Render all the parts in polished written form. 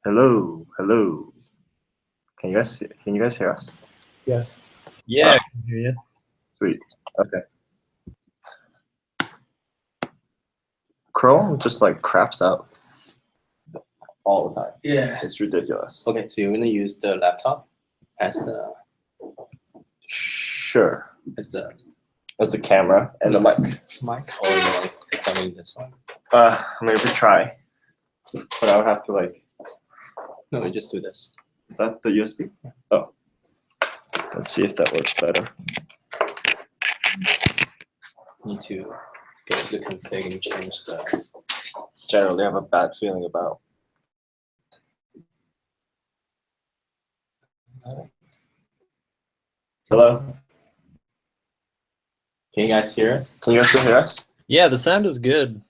Hello, hello. Can you guys hear us? Yes. Yeah, I can hear you. Sweet. Okay. Chrome just like craps out all the time. Yeah. It's ridiculous. Okay, so you're gonna use the laptop as a Sure. as a That's the camera and the mic. mic, or you're like recording this one? Maybe try. But I would have to like. No, you just do this. Is that the USB? Oh. Let's see if that works better. Need to go to the config and change the. Generally, I have a bad feeling about. Hello. Can you guys hear us? Can you guys still hear us? Yeah, the sound is good.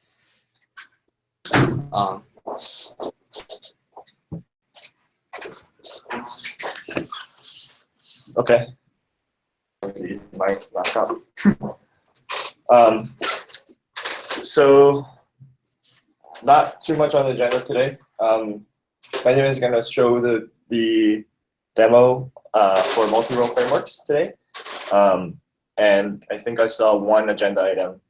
Um, Okay. My laptop. So not too much on the agenda today. Benjamin is going to show the demo for multi-role frameworks today. And I think I saw one agenda item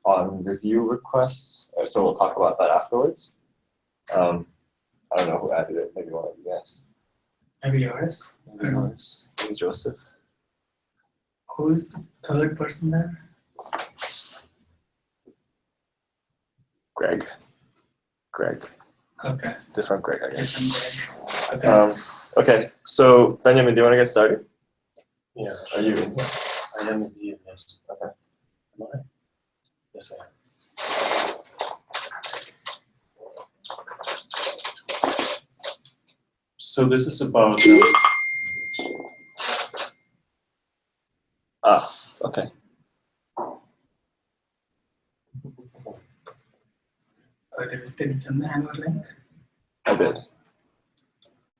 on review requests, so we'll talk about that afterwards. I don't know who added it, maybe one of you guys. Maybe yours. Maybe yours. Maybe Joseph. Who is the third person there? Greg. Okay. Different Greg, I guess. Okay. Okay, so Benjamin, do you want to get started? Yeah. Are you? I am indeed, yes. Okay. Am I? Yes, I am. So this is about Okay. Did you send the Hangout link? I did.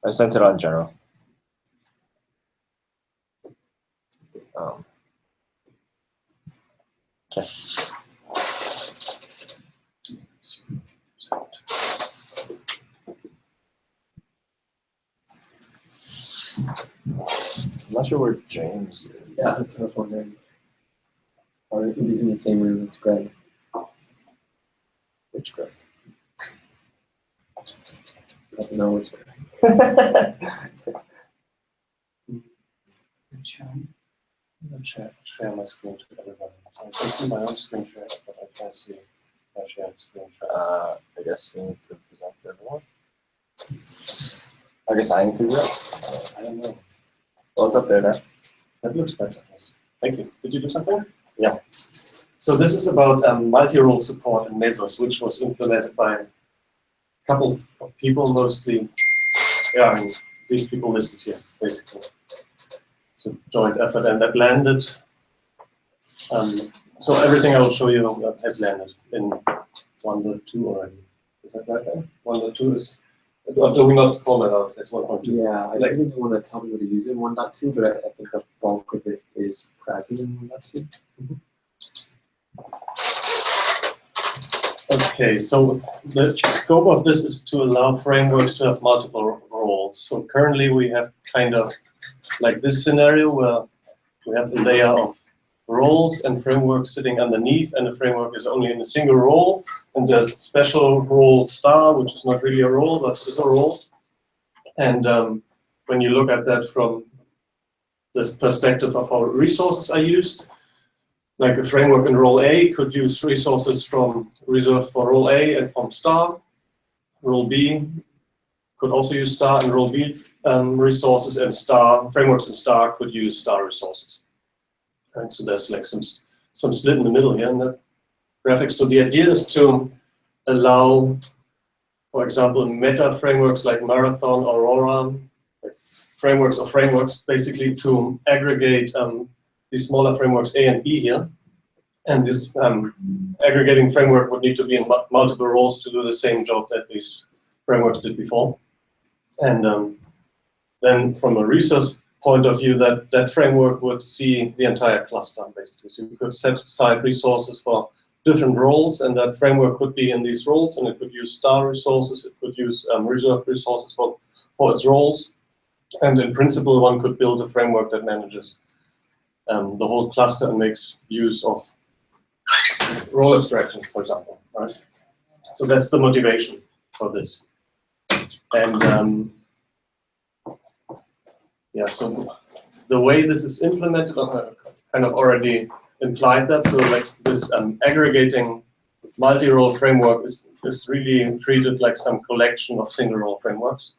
I sent it on general. Okay. I'm not sure where James is. Yeah, that's what I was wondering. Or if he's in the same room as Greg. Which Greg? I don't know which Greg. Which I'm going to share my screen to everybody. So I can see my own screen share, but I can't see my shared screen share. I guess we need to present to everyone. I guess I need to do that. I don't know. What's up there now? That looks better. Yes. Thank you. Did you do something? Yeah. So this is about multi-role support in Mesos, which was implemented by a couple of people, mostly. Yeah, I mean, these people listed here, basically. It's a joint effort, and that landed. So everything I will show you has landed in 1.2 already. Is that right there? 1.2 is. Do we not call that out as 1.2? Yeah, I really don't want to tell people to use it in 1.2, but I think a bulk of it is present in 1.2. Okay, so the scope of this is to allow frameworks to have multiple roles. So currently we have kind of like this scenario where we have a layer of roles and frameworks sitting underneath, and the framework is only in a single role. And there's special role star, which is not really a role, but is a role. And when you look at that from this perspective of how resources are used, like a framework in role A could use resources from reserved for role A and from star. Role B could also use star and role B resources, and star frameworks in star could use star resources. And so there's like some split in the middle here in the graphics. So the idea is to allow, for example, meta frameworks like Marathon, Aurora, frameworks basically to aggregate these smaller frameworks A and B here. And this aggregating framework would need to be in multiple roles to do the same job that these frameworks did before. And then from a resource point of view, that framework would see the entire cluster, basically. So you could set aside resources for different roles, and that framework could be in these roles, and it could use star resources, it could use reserved resources for its roles, and in principle, one could build a framework that manages the whole cluster and makes use of role abstractions, for example, right? So that's the motivation for this. And yeah, so the way this is implemented, kind of already implied that. So like this aggregating multi-role framework is really treated like some collection of single-role frameworks.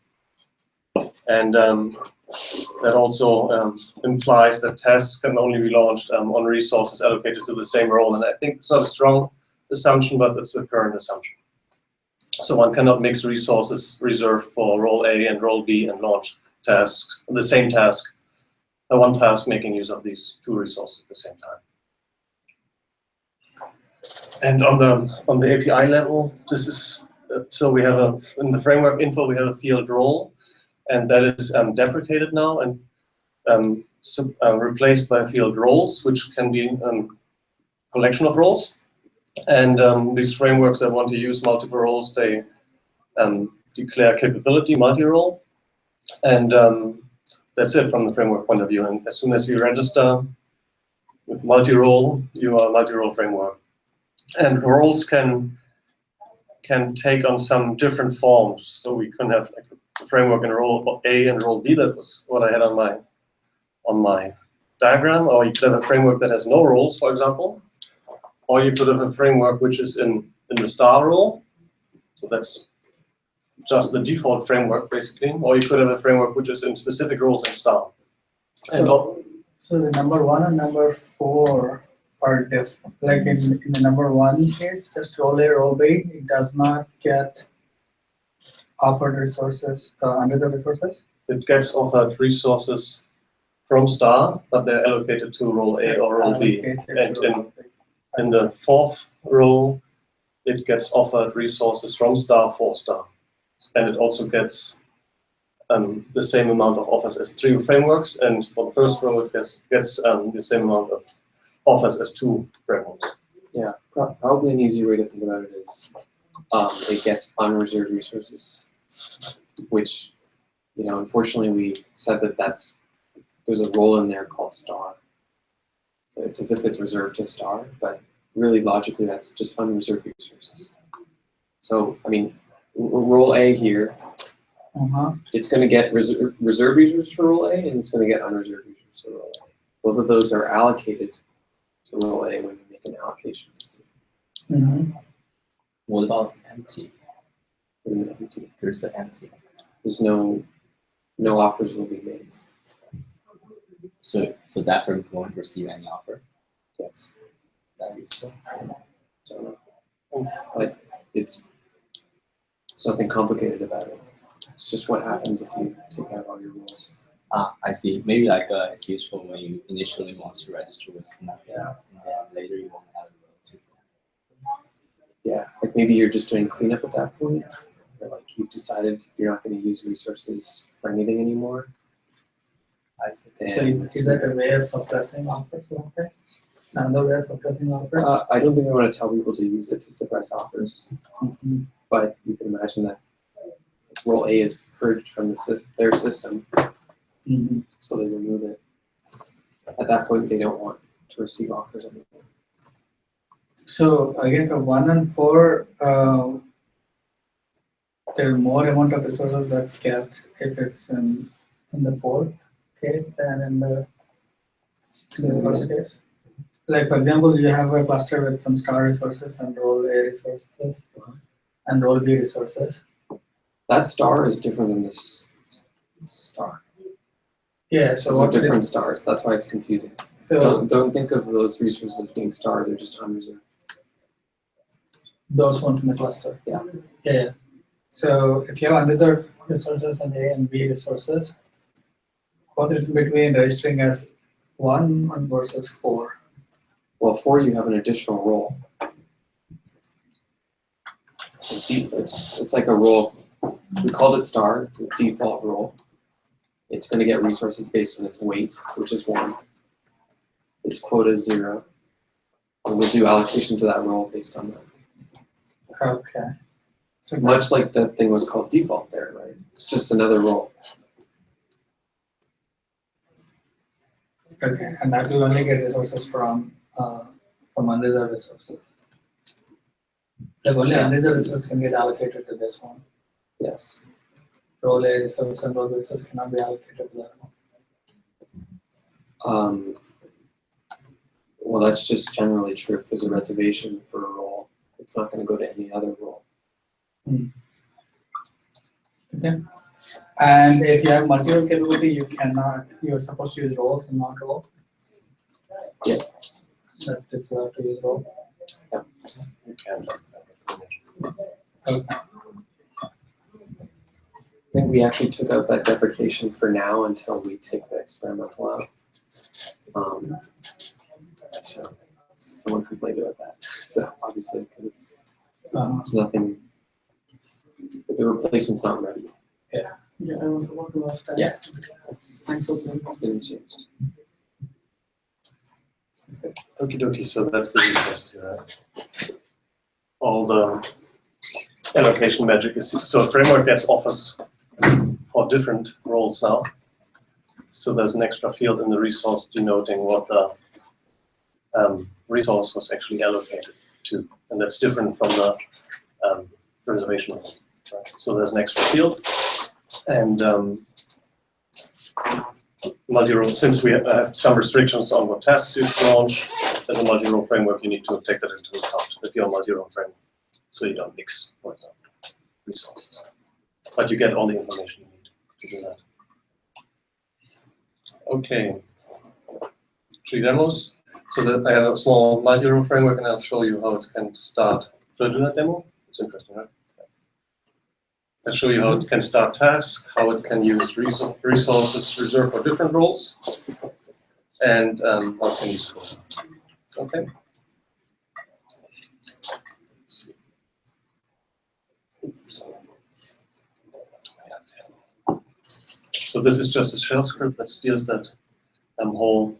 And that also implies that tasks can only be launched on resources allocated to the same role. And I think it's not a strong assumption, but it's a current assumption. So one cannot mix resources reserved for role A and role B and launch tasks, the same task, one task making use of these two resources at the same time. And on the API level, this is, so we have in the framework info, we have a field role, and that is deprecated now and replaced by field roles, which can be a collection of roles. And these frameworks that want to use multiple roles, they declare capability multi-role, and that's it from the framework point of view. And as soon as you register with multi-role, you are a multi-role framework. And roles can take on some different forms. So we can have like a framework in role A and role B. That was what I had on my diagram. Or you could have a framework that has no roles, for example. Or you could have a framework which is in the star role. So that's just the default framework, basically. Or you could have a framework which is in specific roles in star. So the number 1 and number 4 are different. Like in the number 1 case, just role A, role B, it does not get offered resources, unreserved resources. It gets offered resources from star, but they're allocated to role A or role B. And in the 4th row, it gets offered resources from star for star. And it also gets the same amount of offers as 3 frameworks. And for the 1st row, it gets the same amount of offers as 2 frameworks. Yeah, probably an easy way to think about it is it gets unreserved resources, which, you know, unfortunately we said that there's a role in there called star. So it's as if it's reserved to star, but really logically that's just unreserved resources. So, I mean, role A here, it's going to get reserved resources for role A, and it's going to get unreserved resources for role A. Both of those are allocated to role A when you make an allocation decision. What about empty? Empty. There's the empty. There's no offers will be made. So that firm won't receive any offer. Yes. Is that useful? So, but it's nothing complicated about it. It's just what happens if you take out all your rules. I see. Maybe like it's useful when you initially want to register with nothing, and then later you want to add a row to. Yeah, like maybe you're just doing cleanup at that point, or like you've decided you're not going to use resources for anything anymore. I see. So is that a way of suppressing offers like that? Another way of suppressing offers? I don't think we want to tell people to use it to suppress offers, but you can imagine that role A is purged from their system, so they remove it. At that point, they don't want to receive offers anymore. So again, for 1 and 4, there are more amount of resources that get if it's in the 4th case than in the 1st case. Like for example, you have a cluster with some star resources and role A resources and role B resources. That star is different than this star. Yeah. So Those what are different stars. That's why it's confusing. So Don't think of those resources as being star. They're just unreserved. those ones in the cluster. Yeah. Yeah. So if you have unreserved resources and A and B resources, what's the difference between registering as 1 versus 4? Well, 4 you have an additional role. It's like a role. We called it star. It's a default role. It's going to get resources based on its weight, which is 1. Its quota is 0. And we'll do allocation to that role based on that. Okay. So Much like that thing was called default there, right? It's just another role. okay, and that will only get resources from unreserved resources. Like only Yeah. unreserved resources can get allocated to this one. Yes. Role A resource and role B resource cannot be allocated to that one. Well, that's just generally true. If there's a reservation for a role, it's not going to go to any other role. Okay. And if you have multi-role capability, you're supposed to use roles and not role. Yeah. That's just allowed to use role. You can. Okay. I think we actually took out that deprecation for now until we take the experimental out. So someone complained about that. So obviously, because it's there's nothing. The replacement's not ready. Yeah, I want to watch that. Yeah. It's been changed. Okie dokie, so that's the resources you have. All the allocation magic is, so a framework gets offers for different roles now. So there's an extra field in the resource denoting what the resource was actually allocated to. And that's different from the reservation role. Right? So there's an extra field. And multi-role, since we have some restrictions on what tasks you can launch, as a multi-role framework, you need to take that into account with your multi-role framework. So you don't mix, for example, resources. But you get all the information you need to do that. Okay. 3 demos. So that I have a small multi-role framework and I'll show you how it can start. Should I do that demo? It's interesting, right? I'll show you how it can start tasks, how it can use resources reserved for different roles, and how it can use scope. Okay. So this is just a shell script that steers that whole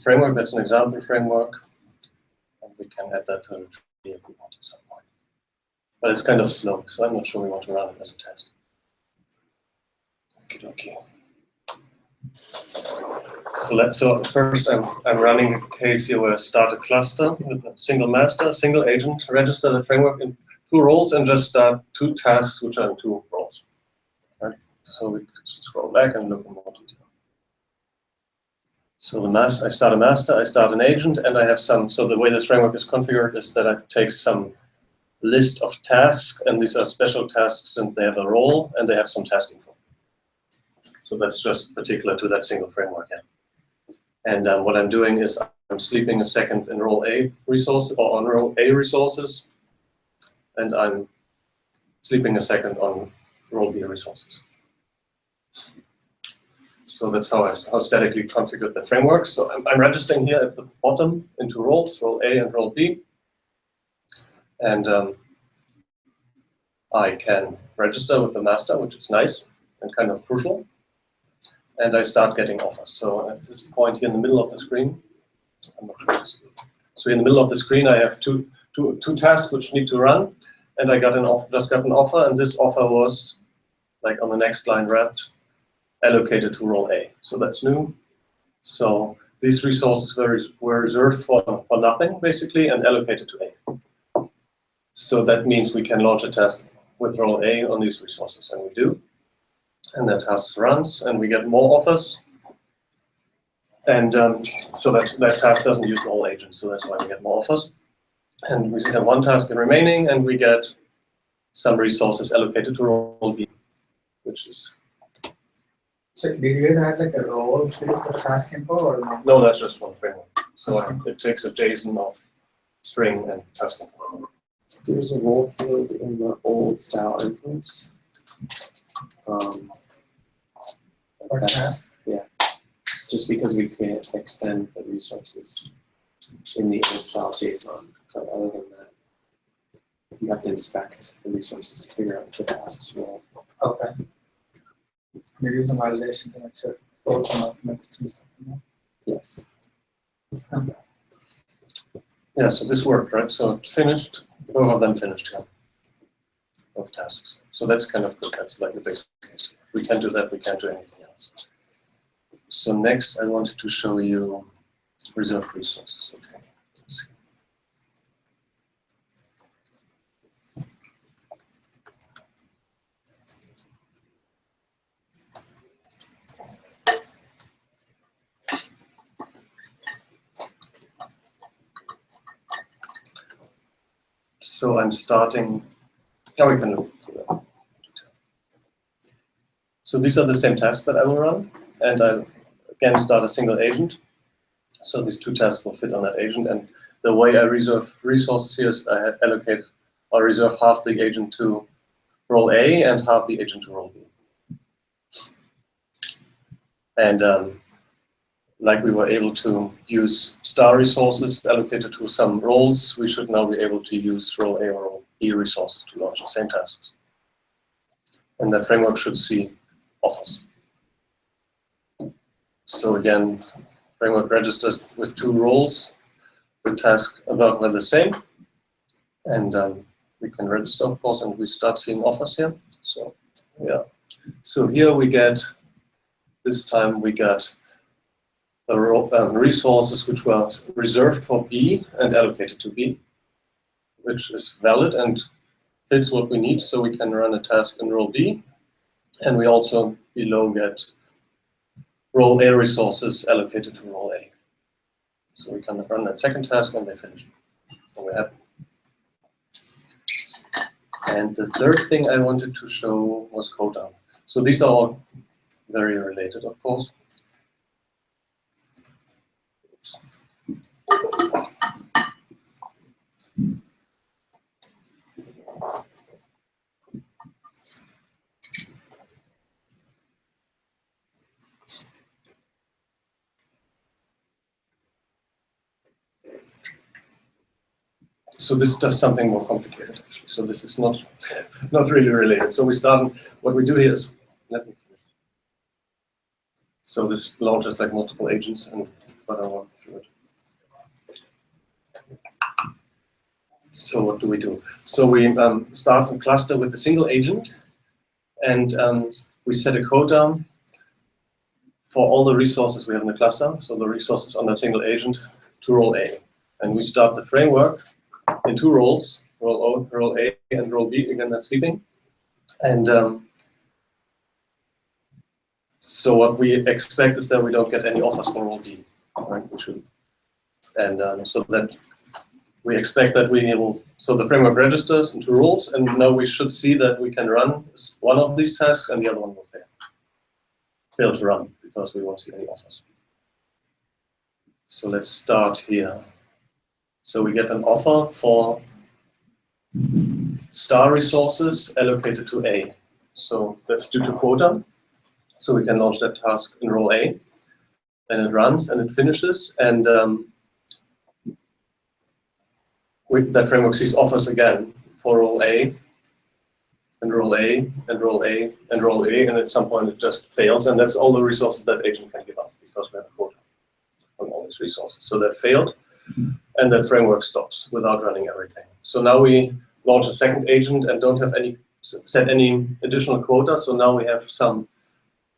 framework. That's an example framework, and we can add that to the tree if we want at some point. But it's kind of slow, so I'm not sure we want to run it as a test. Okay. So first I'm running a case here where I start a cluster with a single master, single agent, register the framework in 2 roles, and just start 2 tasks which are in 2 roles. Right? So we can scroll back and look in more detail. So I start a master, I start an agent, and I have some. So the way this framework is configured is that I take some list of tasks, and these are special tasks, and they have a role, and they have some task info. So that's just particular to that single framework. Yeah. And what I'm doing is I'm sleeping a second in role A resource or on role A resources, and I'm sleeping a second on role B resources. So that's how I statically configured the framework. So I'm registering here at the bottom into roles, role A and role B. And I can register with the master, which is nice and kind of crucial. And I start getting offers. So at this point here in the middle of the screen, I'm not sure. So in the middle of the screen, I have two tasks which need to run, and I just got an offer, and this offer was, like on the next line, wrapped, allocated to role A. So that's new. So these resources were reserved for nothing, basically, and allocated to A. So that means we can launch a task with role A on these resources, and we do. And that task runs, and we get more offers. And so that task doesn't use the whole agent, so that's why we get more offers. And we have 1 task remaining, and we get some resources allocated to role B, which is. So did you guys add like a role sheet for task info or no? No, that's just one framework. So it takes a JSON of string and task info. There's a role field in the old style endpoints. Or task? Yeah, just because we can't extend the resources in the old style JSON. But other than that, you have to inspect the resources to figure out the task's role. Okay. Maybe some validation to make sure roles are not mixed. Yes. Yeah, so this worked, right? So it finished, both of them finished here, both tasks. So that's kind of good. That's like the basic case. We can do that, we can't do anything else. So next I wanted to show you reserved resources. Okay. Let's see. So I'm starting, now we can look through that. So these are the same tasks that I will run, and I again start a single agent. So these two tasks will fit on that agent, and the way I reserve resources here is I allocate or reserve half the agent to role A and half the agent to role B. And like we were able to use star resources allocated to some roles, we should now be able to use role A or role B resources to launch the same tasks. And that framework should see offers. So again, framework registers with two roles. The tasks above are the same. And we can register, of course, and we start seeing offers here. So yeah. So here we get, this time we got resources which were reserved for B and allocated to B, which is valid and fits what we need, so we can run a task in role B. And we also below get role A resources allocated to role A. So we can run that second task and they finish. And we're happy. And the third thing I wanted to show was quota. So these are all very related, of course. So this does something more complicated, actually. So this is not really related. So we start, what we do here is, let me finish. So this launches like multiple agents, and but I walk through it. So what do we do? So we start a cluster with a single agent, and we set a quota for all the resources we have in the cluster. So the resources on that single agent to role A. And we start the framework in two roles, role A and role B, again that's sleeping. And so what we expect is that we don't get any offers for role B, right? We should. And so that we expect that we will, so the framework registers into roles, and now we should see that we can run one of these tasks and the other one will fail to run because we won't see any offers. So let's start here. So we get an offer for star resources allocated to A. So that's due to quota. So we can launch that task in role A. And it runs and it finishes, and that framework sees offers again for role A, and role A, and role A, and role A, and at some point it just fails, and that's all the resources that agent can give up because we have a quota on all these resources. So that failed, and that framework stops without running everything. So now we launch a second agent and don't have set any additional quota, so now we have some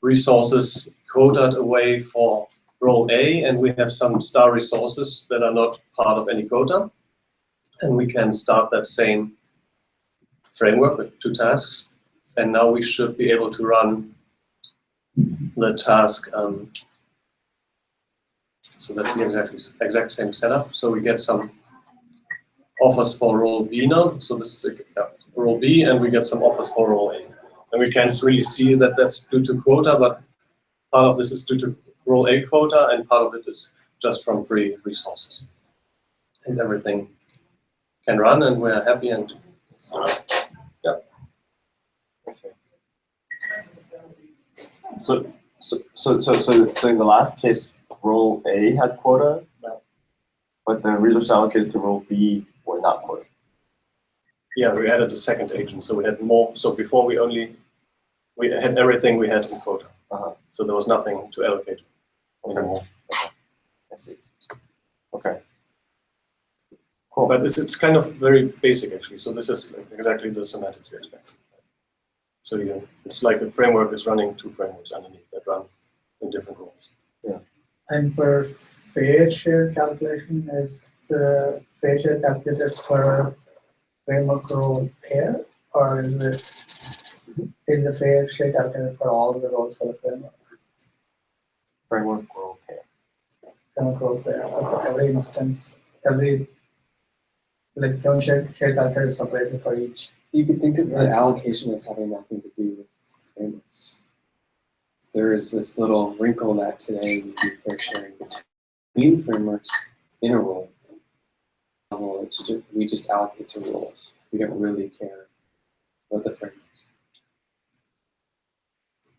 resources quoted away for role A, and we have some star resources that are not part of any quota. And we can start that same framework with two tasks. And now we should be able to run the task. So that's the exact same setup. So we get some offers for role B now. So this is role B, and we get some offers for role A. And we can't really see that that's due to quota, but part of this is due to role A quota, and part of it is just from free resources. And everything can run, and we're happy, and yeah. Okay. So in the last case, role A had quota, but the resources allocated to role B were not quota. Yeah, we added a second agent, so we had more. So before we had everything we had in quota. So there was nothing to allocate anymore. I see. Okay. Cool. But it's kind of very basic actually. So this is like exactly the semantics you expect. So it's like the framework is running two frameworks underneath that run in different roles. And for fair share calculation, is the fair share calculated per framework role pair, or is the fair share calculated for all the roles for the framework? Framework role pair. Framework role pair. So for every instance, like framework share calculator is separated for each. You could think of the Yes. allocation as having nothing to do with frameworks. There is this little wrinkle that today we do fair sharing between frameworks in a role. We just allocate to roles. We don't really care about the frameworks.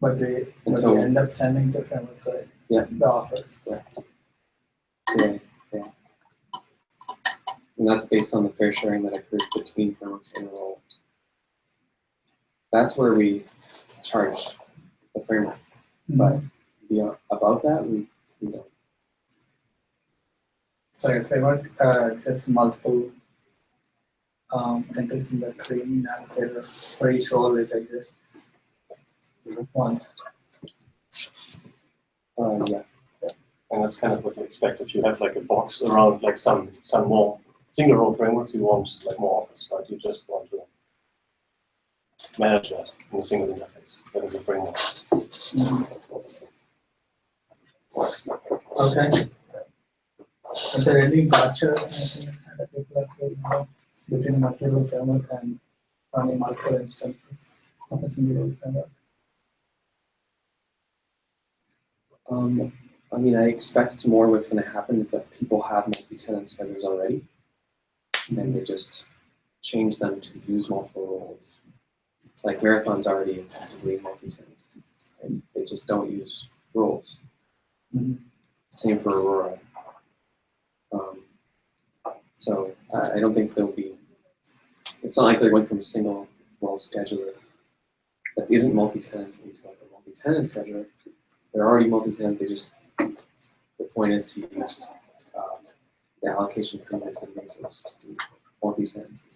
But we Until- end up sending to framework side. Yeah. The offers. Today, yeah. And that's based on the fair sharing that occurs between frameworks in a role. That's where we charge the framework. But beyond above that, we don't. So if framework exists multiple entries in the training allocator for each role it exists once. Yeah. And that's kind of what you expect if you have like a box around like some more single role frameworks. You want like more offers, but you just want to manage that in a single interface. That is a framework. Okay. Are there any gotchas that people have to know between a multi-role framework and running multiple instances of a single role framework? I mean, I expect more what's going to happen is that people have multi-tenant schedulers already, and they just change them to use multiple roles. Like Marathon's already effectively multi-tenant. Right? They just don't use roles. Same for Aurora. So I don't think there'll be. It's not like they went from a single role scheduler that isn't multi-tenant into like a multi-tenant scheduler. They're already multi-tenant. They just the point is to use the allocation primitives and Mesos to do multi-tenancy.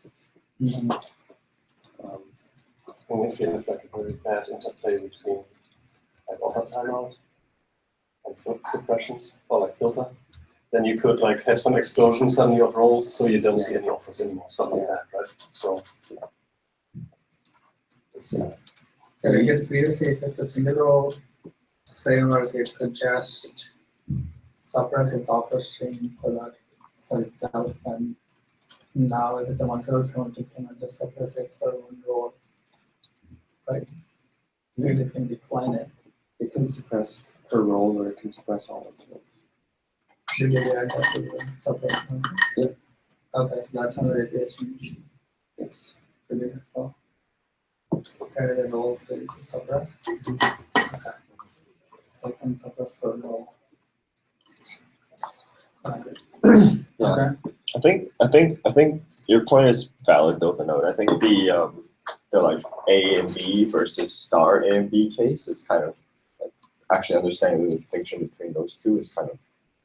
And if you have like a very bad interplay between like offer timeout and suppressions or like filter, then you could like have some explosion suddenly of roles, so you don't see any offers anymore, stuff like that, right? So it's, So I guess previously if it's a single role framework, it could just suppress its offer stream for itself, and now if it's a multi-role framework, it cannot just suppress it for one role, right? Maybe it can decline it. It can suppress per role or it can suppress all its roles. Did they add that to the suppression? Yeah. Okay, so that's another API change. Yes. To do as well. Added a role for it to suppress. Okay. So it can suppress per role. Yeah. Okay. I think your point is valid though, Vinod. I think the like A and B versus star A and B case is kind of like actually understanding the distinction between those two is kind of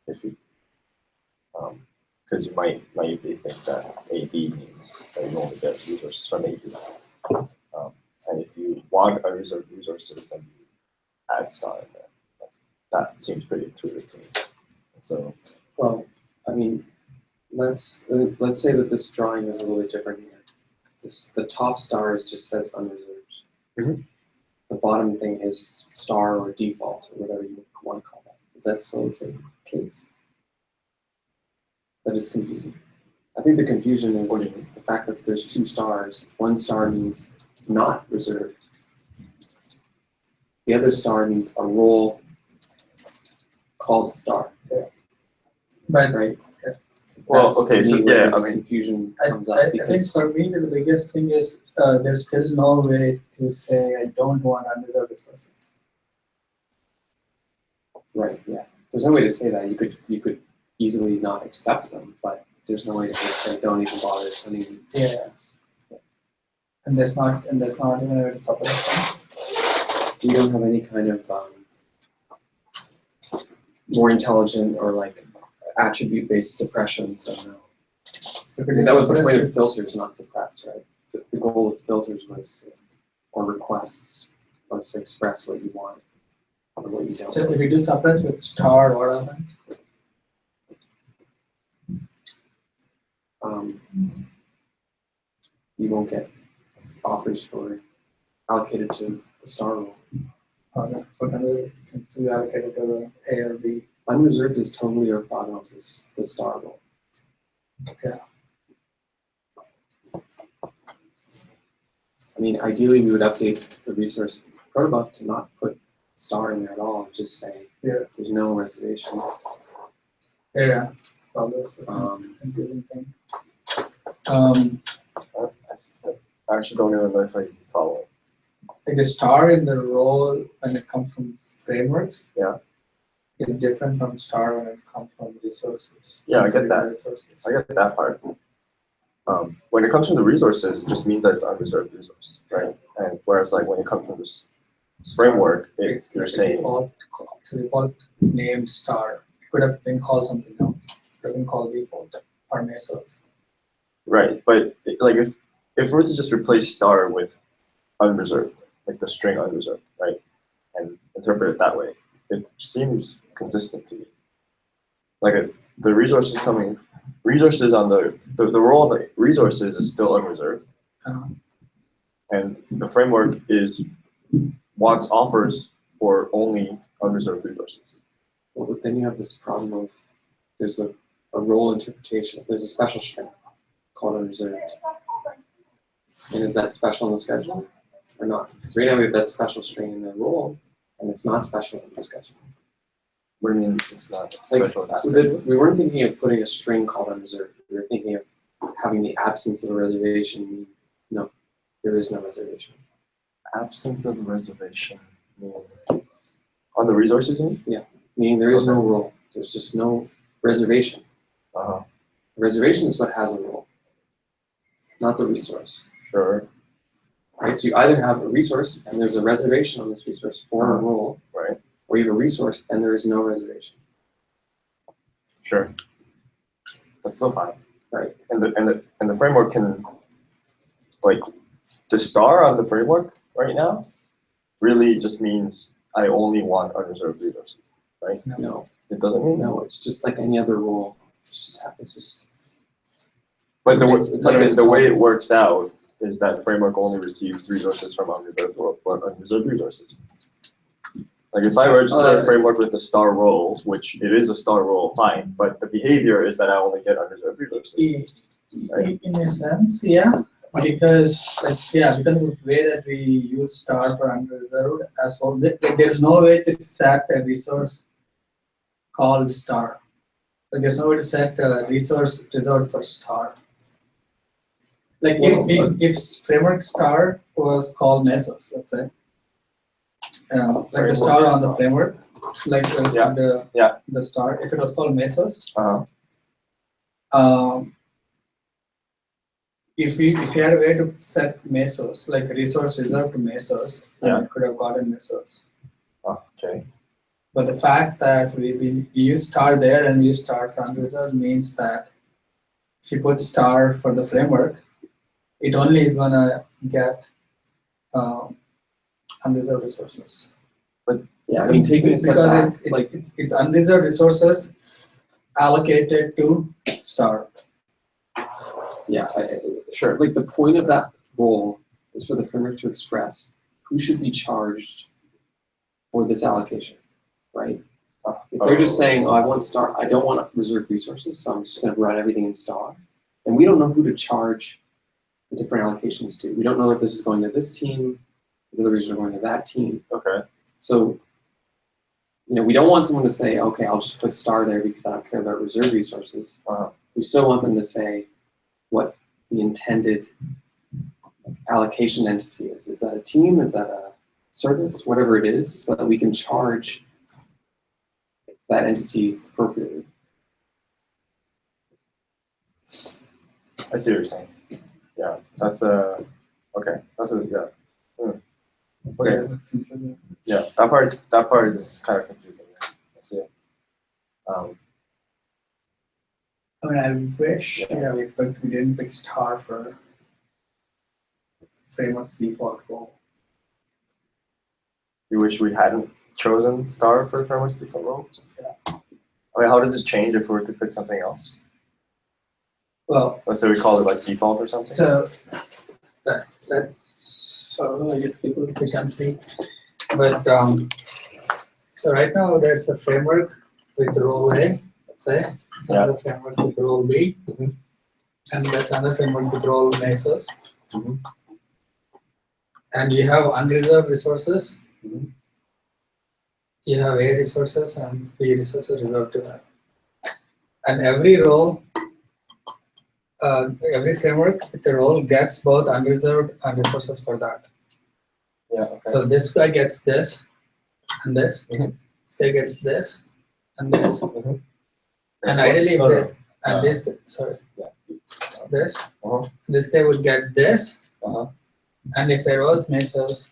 iffy. Because you might naively think that AB means that you only get resources from AB. And if you want a reserved resources, then you add star in there. That seems pretty intuitive to me. And so, Well, I mean, let's say that this drawing is a little bit different here. The top star just says unreserved. Mhm. The bottom thing is star or default or whatever you want to call that. Is that still the same case? That it's confusing. I think the confusion is What do you mean? the fact that there's two stars. One star means not reserved. The other star means a role called star, But right? well, That's okay, to so me where yeah, this I mean, confusion I comes up think because for me the biggest thing is there's still no way to say I don't want unreserved resources. right, yeah. There's no way to say that. You could easily not accept them, but there's no way to just say don't even bother sending me. Yeah. And there's not even a way to suppress them. We don't have any kind of more intelligent or like attribute-based suppression, so no. If I it mean, is that was the suppressed, point of it's- filters, not suppress, right? The goal of filters was, or requests, was to express what you want or what you don't. So if you do suppress with star, what happens? You won't get offers for allocated to the star role. Or put another thing to allocate it to the A or B. Unreserved is totally orthogonal to the star role. Yeah. I mean, ideally, we would update the resource protobuf to not put star in there at all, just say Yeah. there's no reservation. Yeah. Well, that's the Um, confusing thing. I actually don't even know if I follow. Like the star in the role when it comes from frameworks. Yeah. Is different from star when it comes from resources. Yeah, I get that. Resources. I get that part. When it comes from the resources, it just means that it's unreserved resource, right? And whereas like when it comes from this framework, It's you're like a saying default named star. It could have been called something else. It could have been called default or Mesos. right, but like if we were to just replace star with unreserved, like the string unreserved, right, and interpret it that way, it seems consistent to me. Like the resources on the role of the resources is still unreserved, and the framework wants offers for only unreserved resources. well, but then you have this problem of there's a role interpretation. There's a special string called unreserved. And is that special in the schedule or not? Because right now we have that special string in the role, and it's not special in the schedule. What do you mean it's not Like, special? in the schedule? we weren't thinking of putting a string called unreserved. We were thinking of having the absence of a reservation mean no, there is no reservation. Absence of reservation. On the resources, you mean? Meaning there is no Okay. role. There's just no reservation. Uh-huh. The reservation is what has a role, not the resource. Sure. Right? So you either have a resource and there's a reservation on this resource for a role, Right. or you have a resource and there is no reservation. Sure. That's still fine. Right. And the framework can, like, the star on the framework right now really just means I only want unreserved resources, right? No, It doesn't mean no, it's just like any other role. It's just But it's like it's the way called- it works out is that framework only receives resources from unreserved resources. Like if I register a framework with a star role, which it is a star role, fine, but the behavior is that I only get unreserved resources. Right. In a sense, yeah. Because because of the way that we use star for unreserved as well, there's no way to set a resource called star. Like there's no way to set a resource reserved for star. Like if framework star was called Mesos, let's say, like the star on the framework, like the star, if it was called Mesos, Uh-huh. if we had a way to set Mesos, like a resource reserved to Mesos, then Yeah. it could have gotten Mesos. Okay. But the fact that we use star there and we use star for unreserved means that if you put star for the framework, it only is gonna get unreserved resources. yeah. I mean, taking a step back, Because it's unreserved resources allocated to star. yeah, sure. Like the point of that role is for the framework to express who should be charged for this allocation, right? If they're just saying, "Oh, I want star. I don't want reserved resources, so I'm just going to run everything in star," and we don't know who to charge the different allocations to. We don't know that this is going to this team, these other resources are going to that team. Okay. So, we don't want someone to say, "Okay, I'll just put star there because I don't care about reserved resources." We still want them to say what the intended allocation entity is. Is that a team? Is that a service? Whatever it is, so that we can charge that entity appropriately. I see what you're saying. Yeah, that's a okay. That's a Okay. Yeah, that part is kind of confusing. I see it. I mean, I wish, we didn't pick star for framework's default role. You wish we hadn't chosen star for framework's default role? Yeah. I mean, how does it change if we were to pick something else? Well, Let's say we call it like default or something. so that's so I guess people can see. But so right now there's a framework with role A, let's say, another framework with role B, Mhm. and that's another framework with role Mesos. Mhm. And you have unreserved resources. Mhm. You have A resources and B resources reserved to that. And every role, every framework with a role gets both unreserved and resources for that. Yeah. Okay. So this guy gets this and this. Mhm. This guy gets this and this. Mhm. And ideally, if No, they no. and this, sorry, Yeah. this, Uh-huh. this guy would get this. Uh-huh. And if there was Mesos,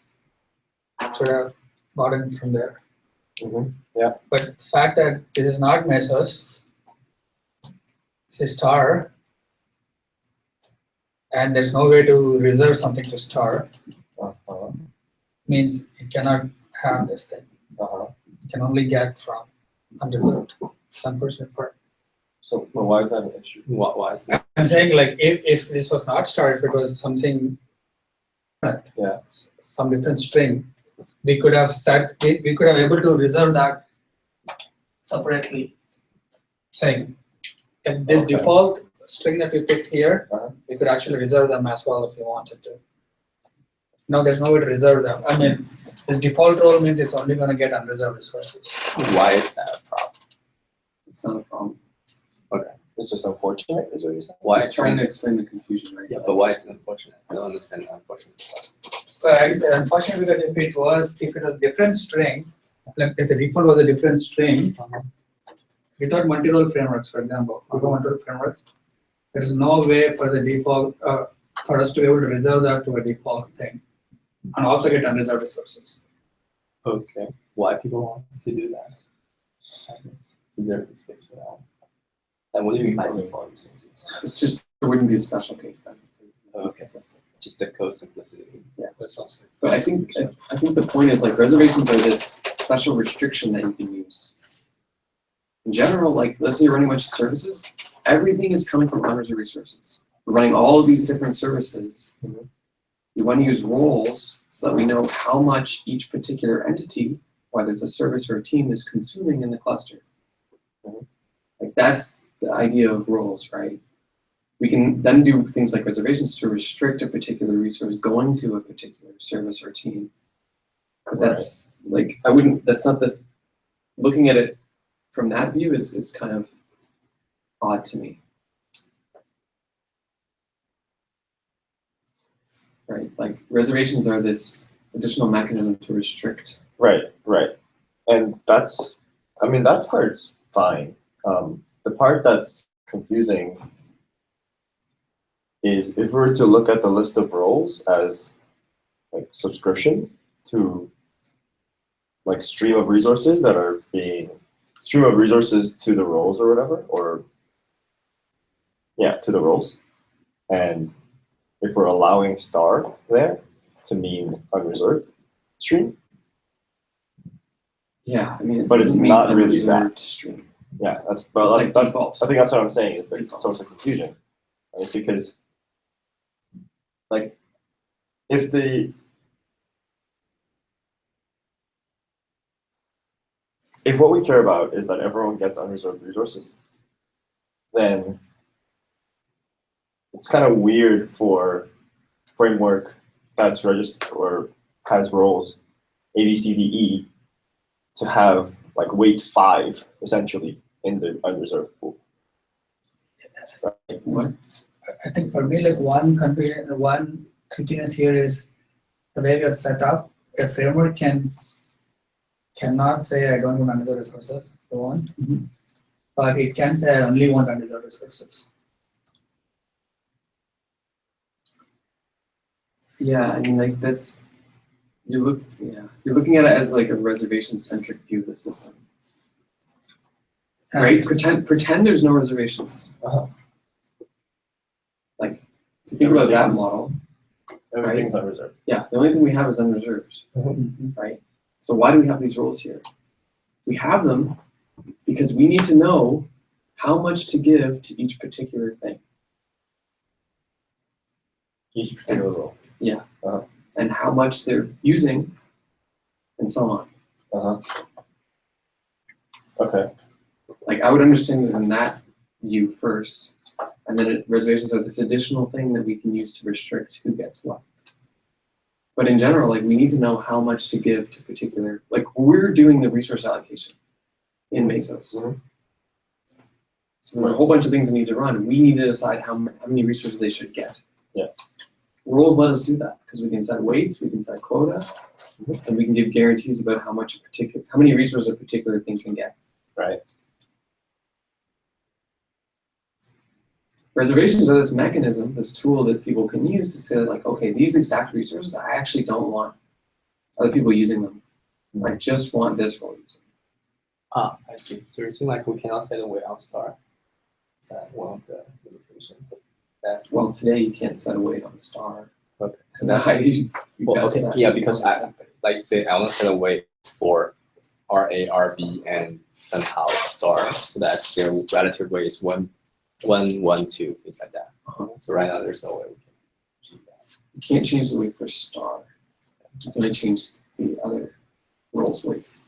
it should have gotten it from there. Mhm. But the fact that this is not Mesos, this is star, and there's no way to reserve something to star, Uh-huh. means it cannot have this thing. Uh-huh. It can only get from unreserved. It's the unfortunate part. So, well, why is that an issue? Why is that? I'm saying, like, if this was not star, if it was something different, Yeah. some different string, we could have set, we could have able to reserve that separately. Saying, if this Okay. default string that we picked here, Uh-huh. we could actually reserve them as well if we wanted to. No, there's no way to reserve them. I mean, this default role means it's only going to get unreserved resources. Why is that a problem? It's not a problem. It's just unfortunate, is what you're saying? Why Just trying to explain the confusion, right? Yeah, but why is it unfortunate? I don't understand the unfortunate part. So I say unfortunately, because if it was different string, like if the default was a different string, without multi-role frameworks, for example, without multi-role frameworks, there is no way for the default for us to be able to reserve that to a default thing, and also get unreserved resources. Okay. Why people want us to do that? It's a different case for that. And what do you mean by default resources? It's just, there wouldn't be a special case then. Okay, so it's just the code simplicity. Yeah, that's also. But I think the point is, like, reservations are this special restriction that you can use. In general, like, let's say you're running a bunch of services, everything is coming from unreserved resources. We're running all of these different services. Mhm. We want to use roles so that we know how much each particular entity, whether it's a service or a team, is consuming in the cluster. Mhm. Like, that's the idea of roles, right? We can then do things like reservations to restrict a particular resource going to a particular service or team. But that's like, that's not the, looking at it from that view is kind of odd to me. Right, like reservations are this additional mechanism to restrict. Right. And that's, I mean, that part's fine. The part that's confusing is if we were to look at the list of roles as like subscription to like stream of resources that are being stream of resources to the roles or whatever, or yeah, to the roles. And if we're allowing star there to mean unreserved stream, Yeah, I mean, it but it's doesn't mean not really unreserved that. stream. yeah, that's It's but like that's default. I think that's what I'm saying is the Default. source of confusion, right? Because like if what we care about is that everyone gets unreserved resources, then it's kind of weird for framework that's registered or has roles A, B, C, D, E to have like weight 5 essentially in the unreserved pool. Right? What? I think for me, like one trickiness here is the way we have set up. A framework cannot say I don't want unreserved resources, so on, but it can say I only want unreserved resources. Yeah, I mean, like that's you're looking at it as like a reservation centric view of the system. right? Pretend there's no reservations. Uh-huh. Like, if you think about that Everything's- model, Everything's unreserved. yeah, the only thing we have is unreserved, right? So why do we have these rules here? We have them because we need to know how much to give to each particular thing Each particular role. and how much they're using and so on. Uh-huh. Okay. Like, I would understand it in that view first, and then reservations are this additional thing that we can use to restrict who gets what. But in general, like, we need to know how much to give to particular, like, we're doing the resource allocation in Mesos. Mhm. So there's a whole bunch of things that need to run. We need to decide how many resources they should get. Yeah. Rules let us do that because we can set weights, we can set quota, and we can give guarantees about how many resources a particular thing can get. Right. Reservations are this mechanism, this tool that people can use to say, like, okay, these exact resources, I actually don't want other people using them. I just want this role using. Ah, I see. So you're saying like we cannot set away our star. Is that one of the limitations? That Well, today you can't set a weight on star. okay. So that you Well, got okay, that. yeah, because I like say I want to set a weight for RA, RB, and somehow star, so that their relative weight is 1, 1, 1, 2, things like that. So right now there's no way we can achieve that. You can't change the weight for star. You can only change the other roles weights.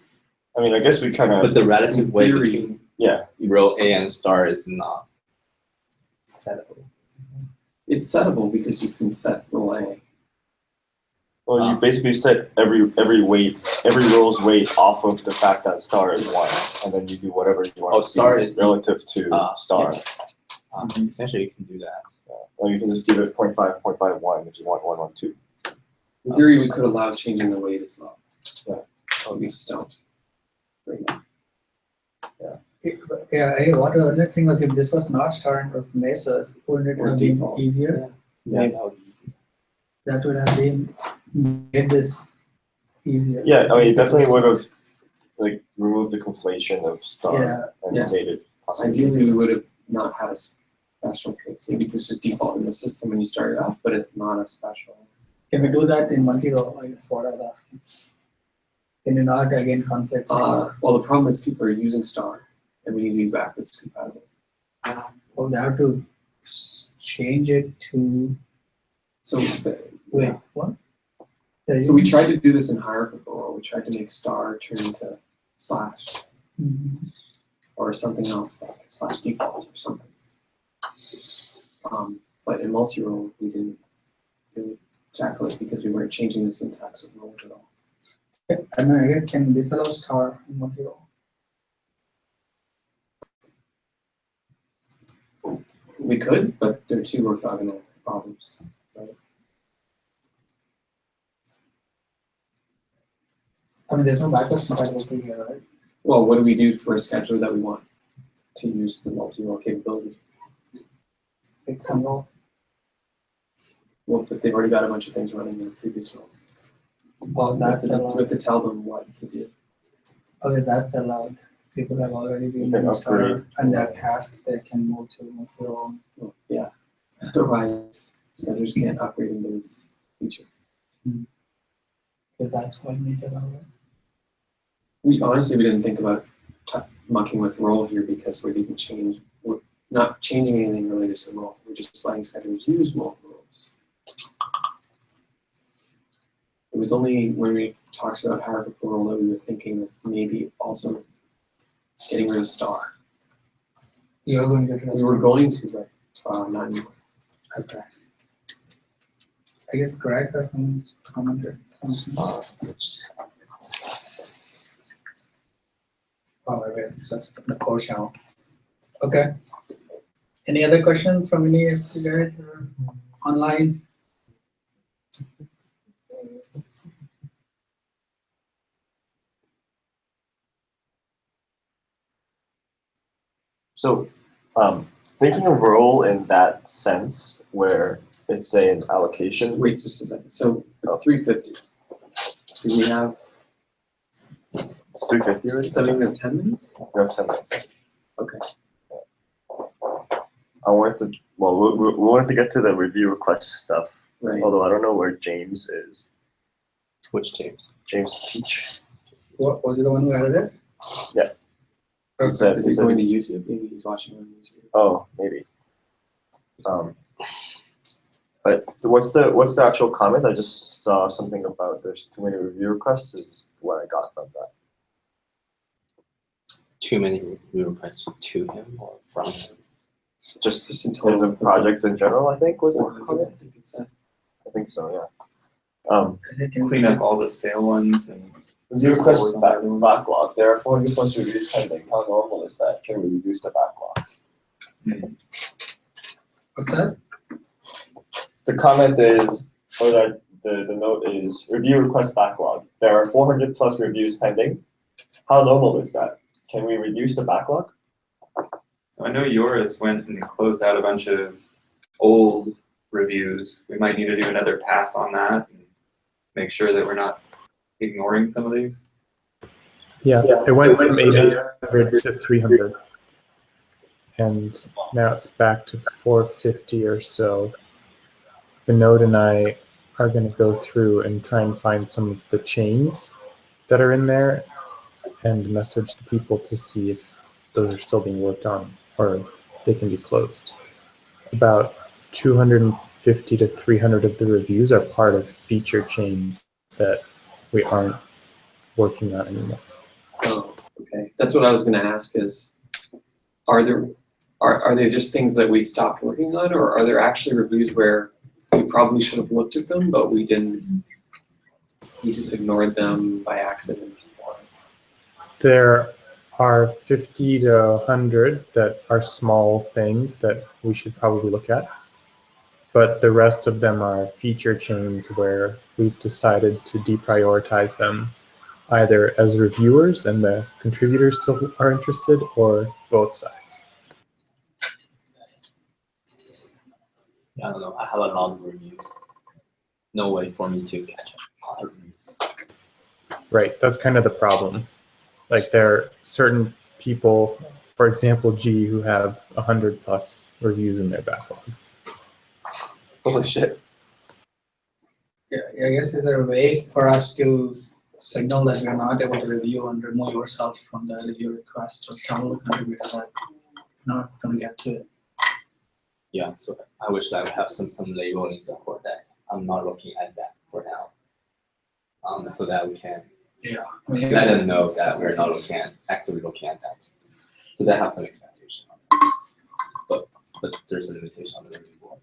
I mean, I guess we kind But of, the relative weight Theory. between yeah. row A and star is not settable. It's settable because you can set role A. Well, you basically set every weight, every role's weight off of the fact that star is 1, and then you do whatever you want Oh, to star do is- relative to star. Essentially, you can do that. Or you can just give it 0.5, 0.51 if you want 1, 1, 2. In theory, we could allow changing the weight as well. Yeah. But we just don't. Right now. Yeah, what the other thing was if this was not star and was Mesos, wouldn't it Or have been default. easier? Yeah, that would be easy. That would have been made this easier. Yeah, I mean, it definitely would have like removed the conflation of star Yeah. and Yeah. made it possible. Ideally, we would have not had a special case. Maybe this is default in the system when you start it off, but it's not a special. Can we do that in multi-row? I guess what I was asking. Can you not again conflict? Well, the problem is people are using star, and we need to be backwards compatible. Or they have to change it to So, wait, what? so we tried to do this in hierarchical, or we tried to make star turn into slash Mhm. or something else like slash default or something. But in multi-role, we didn't really tackle it because we weren't changing the syntax of roles at all. I mean, I guess can disallow star in multi-row. We could, but they're two orthogonal problems. I mean, there's no backwards compatibility here, right? Well, what do we do for a scheduler that we want to use the multi-role capability? Like some row. Well, but they've already got a bunch of things running in the previous role. Oh, that's We allowed. have to tell them what to do. Okay, that's allowed. People have already been You can in star upgrade. and their tasks, they can move to multi-row. Well, yeah. Otherwise, schedulers can't upgrade into this feature. So that's why we need to allow that. We honestly didn't think about mucking with role here because we didn't change. We're not changing anything related to role. We're just letting schedulers use multiple roles. It was only when we talked about hierarchical role that we were thinking of maybe also getting rid of star. You're going to get rid of We were star. going to, but not anymore. Okay. I guess Greg has some commentary. Oh, okay, it's such a core channel. Okay. Any other questions from any of you guys who are online? So, thinking of role in that sense, where it's say an allocation. Wait just a second. So it's 3:50. Do we have It's 350 already. 7 to 10 minutes? We have 10 minutes. Okay. I wanted to, well, we wanted to get to the review request stuff, Right. although I don't know where James is. Which James? James Peach. What was it the one who added it? Yeah. He Okay. said, Is he he said, going to YouTube? Maybe he's watching on YouTube. oh, maybe. But what's the actual comment? I just saw something about there's too many review requests is what I got from that. Too many review requests to him or from him? Just Just in in total. the project in general, I think was the 400, I comment. think it said. I think so, yeah. Clean up all the stale ones and Review request backlog. There are 400 plus reviews pending. How normal is that? Can we reduce the backlog? What's that? The comment is, or the note is, review request backlog. There are 400 plus reviews pending. How normal is that? Can we reduce the backlog? so I know yours went and closed out a bunch of old reviews. We might need to do another pass on that and make sure that we're not ignoring some of these. Yeah, it went from 800 to 300. And now it's back to 450 or so. Vinod and I are going to go through and try and find some of the chains that are in there and message the people to see if those are still being worked on or they can be closed. About 250 to 300 of the reviews are part of feature chains that we aren't working on anymore. Oh, okay. That's what I was going to ask is, are they just things that we stopped working on, or are there actually reviews where we probably should have looked at them, but we didn't, we just ignored them by accident? There are 50 to 100 that are small things that we should probably look at. But the rest of them are feature chains where we've decided to deprioritize them either as reviewers and the contributors still are interested or both sides. I don't know. I have a lot of reviews. No way for me to catch up on the reviews. Right, that's kind of the problem. Like there are certain people, for example, G, who have 100 plus reviews in their backlog. Holy shit. Yeah, I guess is there a way for us to signal that we're not able to review and remove yourself from the review request or tell the contributor that you're not going to get to it? Yeah, so I wish I would have some labeling support that I'm not looking at that for now. So that we can Yeah. I mean, let them know that we're not actively looking at that. So they have some expectation on it. But there's a limitation on the review board.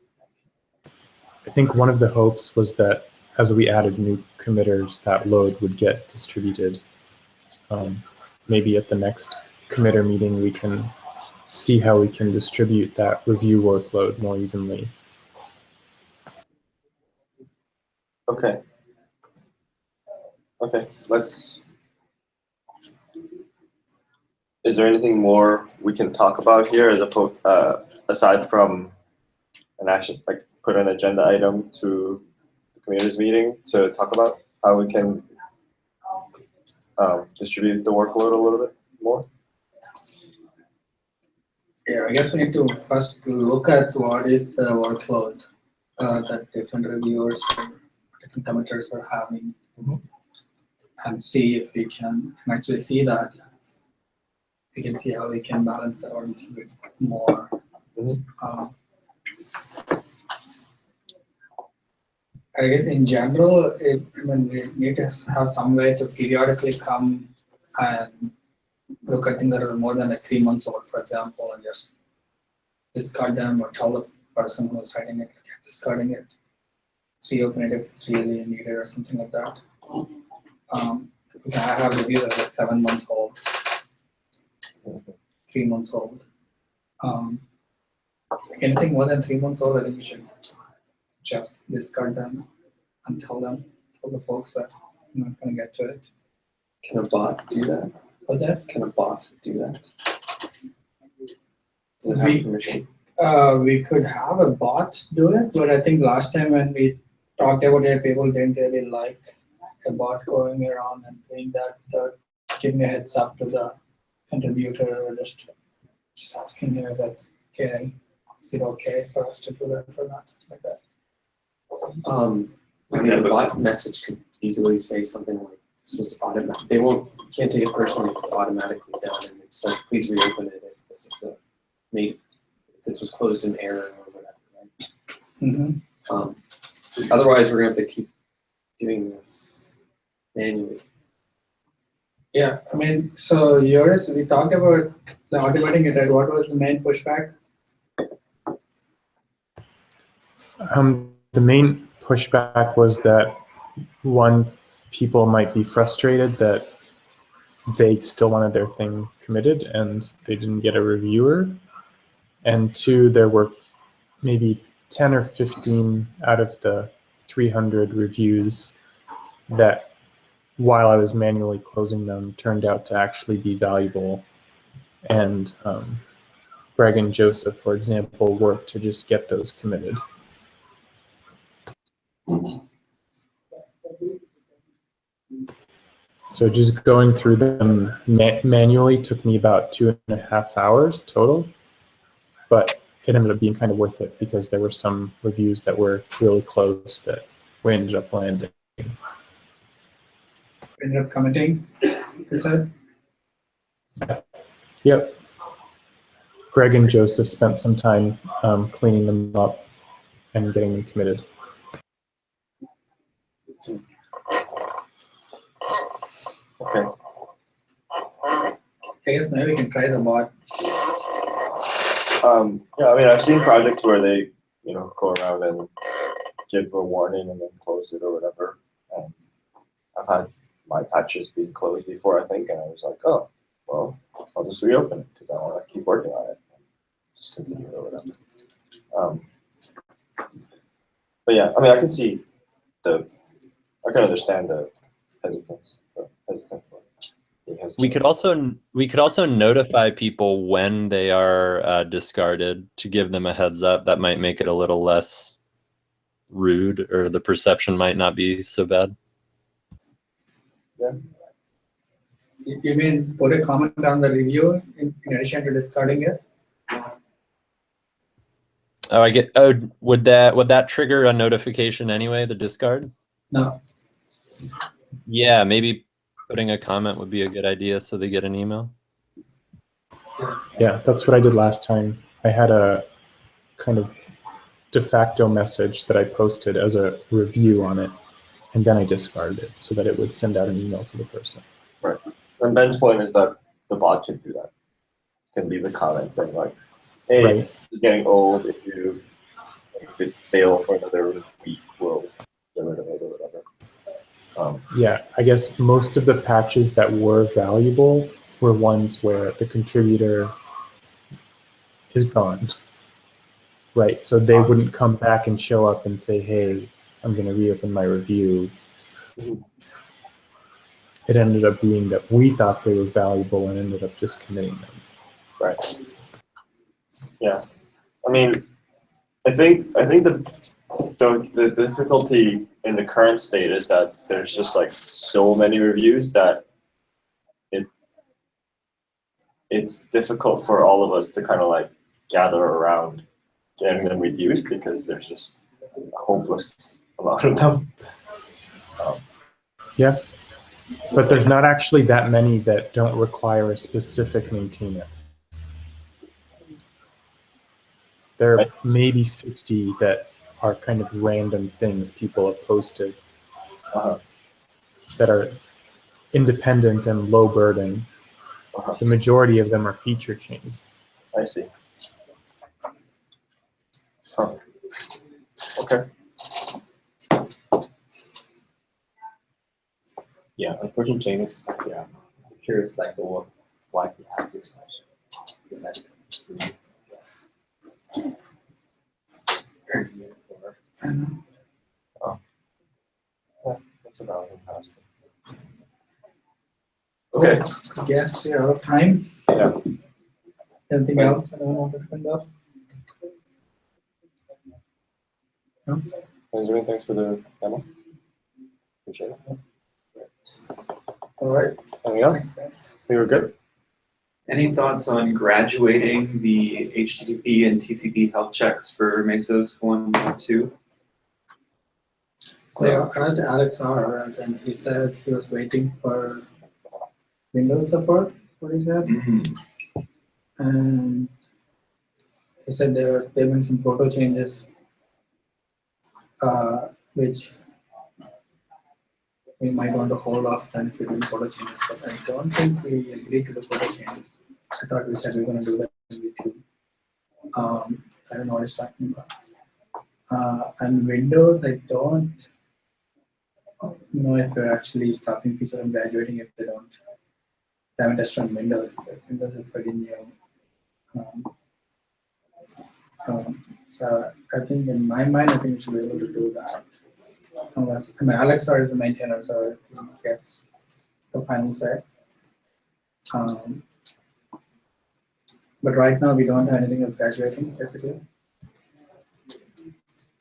I think one of the hopes was that as we added new committers, that load would get distributed. Maybe at the next committer meeting, we can see how we can distribute that review workload more evenly. Okay. Okay, let's. Is there anything more we can talk about here as aside from an action, like put an agenda item to the committee's meeting to talk about how we can distribute the workload a little bit more? Yeah, I guess we need to first look at what is the workload that different reviewers or different committers are having, and see if we can actually see that. We can see how we can balance that out a little bit more. I guess in general, we need to have some way to periodically come and look at things that are more than like 3 months old, for example, and just discard them or tell the person who's writing it, "Okay, discarding it. Let's reopen it if it's really needed or something like that." Because I have reviews that are like 7 months old, 3 months old. Anything more than 3 months old, I think we should just discard them and tell the folks that I'm not going to get to it. Can a bot do that? What's that? Can a bot do that? Does it We- have permission? We could have a bot do it, but I think last time when we talked about it, people didn't really like a bot going around and doing that without giving a heads up to the contributor or just Just asking him if that's okay. Is it okay for us to do that or not? Something like that. I mean, a bot message could easily say something like, "This was automatic." They won't, you can't take it personally if it's automatically done and it says, "Please reopen it if this is if this was closed in error or whatever." Right? Mm-hmm. Otherwise, we're gonna have to keep doing this manually. Yeah, I mean, so yours, we talked about the automating it, right? What was the main pushback? The main pushback was that one, people might be frustrated that they still wanted their thing committed and they didn't get a reviewer. And two, there were maybe 10 or 15 out of the 300 reviews that, while I was manually closing them, turned out to actually be valuable. And Greg and Joseph, for example, worked to just get those committed. So just going through them manually took me about 2.5 hours total, but it ended up being kind of worth it because there were some reviews that were really close that we ended up landing. Ended up committing, you said? Yep. Greg and Joseph spent some time cleaning them up and getting them committed. Okay. I guess maybe we can try the bot. Yeah, I mean, I've seen projects where they, go around and give a warning and then close it or whatever. And I've had my patches being closed before, I think, and I was like, oh, well, I'll just reopen it because I want to keep working on it. Just continue or whatever. But yeah, I mean, I can understand the hesitance. We could also notify people when they are discarded to give them a heads up. That might make it a little less rude, or the perception might not be so bad. Yeah. You mean put a comment on the review in addition to discarding it? Oh, I get. Oh, would that trigger a notification anyway? The discard? No. Yeah, maybe putting a comment would be a good idea so they get an email. Yeah, that's what I did last time. I had a kind of de facto message that I posted as a review on it, and then I discarded it so that it would send out an email to the person. Right. And Ben's point is that the bot can do that. Can leave a comment saying like, hey, Right. it's getting old. If it's stale for another week, we'll get rid of it or whatever. Yeah, I guess most of the patches that were valuable were ones where the contributor is gone. Right, so they wouldn't come back and show up and say, hey, I'm going to reopen my review. It ended up being that we thought they were valuable and ended up just committing them. Right. Yeah. I mean, I think the difficulty in the current state is that there's just like so many reviews that it's difficult for all of us to kind of like gather around getting them reduced because there's just a hopeless amount of them. Yeah, but there's not actually that many that don't require a specific maintainer. There are maybe 50 that are kind of random things people have posted that are independent and low burden. The majority of them are feature chains. I see. Huh. Okay. Yeah, unfortunately, James, yeah, I'm curious, like, why he asked this question. Because that That's about fantastic. Okay. Yes, we're out of time. Yeah. Anything else anyone wanted to bring up? No? Benjamin, thanks for the demo. Appreciate it. All right. Anything else? Thanks, guys. We were good. Any thoughts on graduating the HTTP and TCP health checks for Mesos 1 and 2? So I asked Alex R, and then he said he was waiting for Windows support. What he said, and he said there have been some proto changes, which we might want to hold off then if we do proto changes. But I don't think we agreed to the proto changes. I thought we said we were going to do that in YouTube. I don't know what he's talking about. And Windows, I don't know if we're actually stopping people from graduating if they haven't touched on Windows. Windows is pretty new. So I think in my mind, I think we should be able to do that. Unless, I mean, Alex R is the maintainer, so he gets the final say. But right now, we don't have anything that's graduating, basically.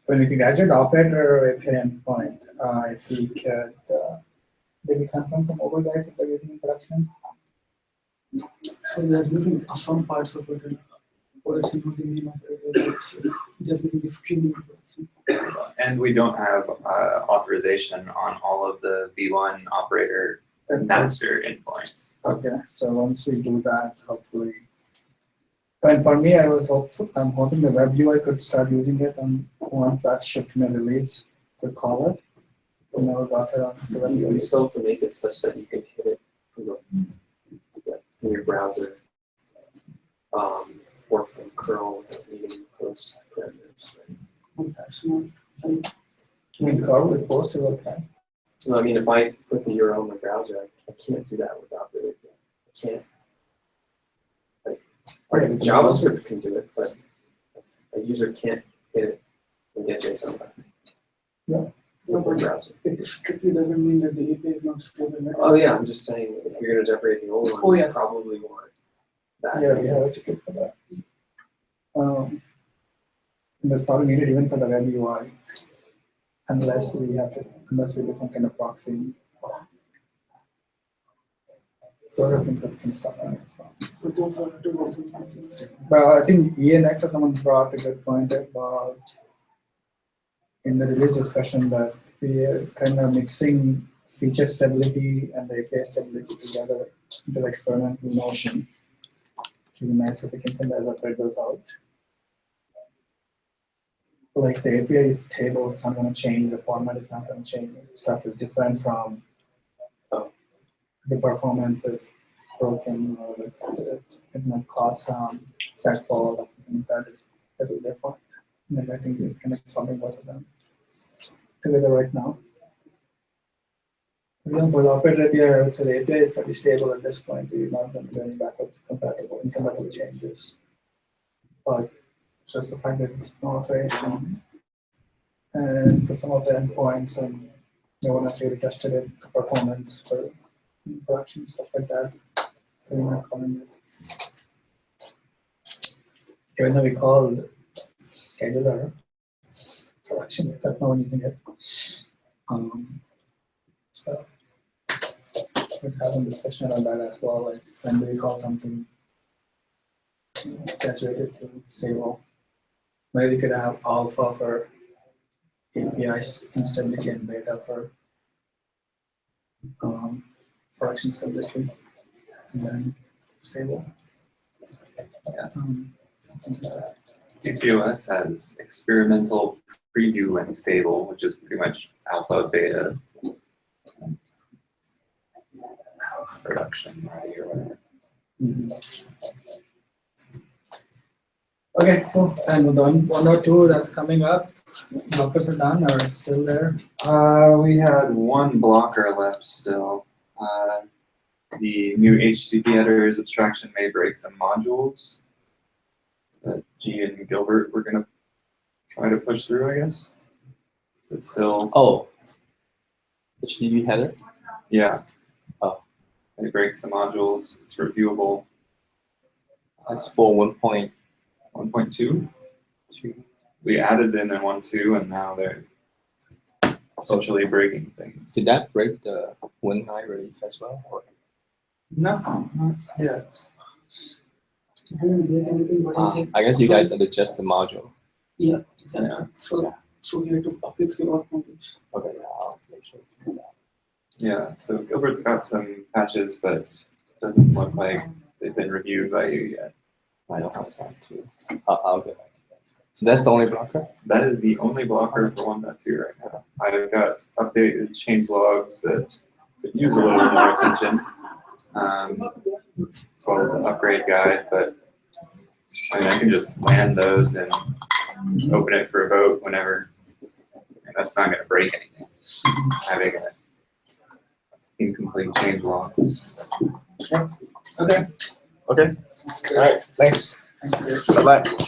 When we can graduate operator or API endpoint, if we could, did we confirm from mobile guys if they're using in production? So they are using some parts of it, or it's not the main operator. They are using the streaming. And we don't have authorization on all of the V1 operator master endpoints. Okay, so once we do that, hopefully. And for me, I'm hoping the web UI could start using it, and once that's shipped in a release, could call it. We never got it on the web UI. You still have to make it such that you can hit it from your browser, or from curl without needing post parameters. That's not. I mean, curl with post is okay. So I mean, if I put the URL in my browser, I can't do that without the API. I can't. Okay, The JavaScript can do it, but a user can't hit it and get JSON back. Yeah. With the browser. It strictly doesn't mean that the API is not stable. Right? Oh yeah, I'm just saying if you're gonna deprecate the old one, Oh, yeah. you probably want that. Yeah, we have a ticket for that. And that's probably needed even for the web UI, unless we do some kind of proxy. Those are things that can stop on it. But those are two of the things. But I think ENX or someone brought a good point about in the release discussion that we are kind of mixing feature stability and the API stability together into the experimental notion. It would be nice if we can separate those out. Like the API is stable, it's not going to change, the format is not going to change, stuff is different from the performance is broken or it might cause set fall or something that is different. And I think we can combine both of them together right now. Again, for the operator API, I would say the API is pretty stable at this point. We're not going to do any backwards incompatible changes. But just the fact that it's no alteration. And for some of the endpoints, no one has really tested it, the performance for production, stuff like that. So we're not calling it. Even though we called scheduler production, but no one using it. So we'd have a discussion on that as well. Like when do we call something graduated to stable? Maybe we could have alpha for APIs instability and beta for production stability, and then stable. Yeah. Things like that. TCOS has experimental preview and stable, which is pretty much alpha, beta, production ready or whatever. Okay, cool. And the one or two that's coming up, blockers are done or still there? We had one blocker left still. The new HTTP headers abstraction may break some modules that G and Gilbert were gonna try to push through, I guess. But still, Oh, HTTP header? yeah. Oh. It breaks some modules. It's reviewable. That's for 1.2. 1.2. We added them in 1.2, and now they're essentially breaking things. Did that break the 1.9 release as well? Or? No, not yet. didn't break anything, but anything. I guess you guys had to adjust the module. Yeah, exactly. So we had to fix the work modules. Okay, yeah, I'll make sure. Yeah, so Gilbert's got some patches, but it doesn't look like they've been reviewed by you yet. I don't have time to. I'll get back to you guys. So that's the only blocker? That is the only blocker for 1.2 right now. I've got updated change logs that could use a little more attention, as well as the upgrade guide, but I mean, I can just land those and open it for a vote whenever. And that's not going to break anything. Having an incomplete change log. Okay. Okay. All right. Thanks. Thank you. Bye bye.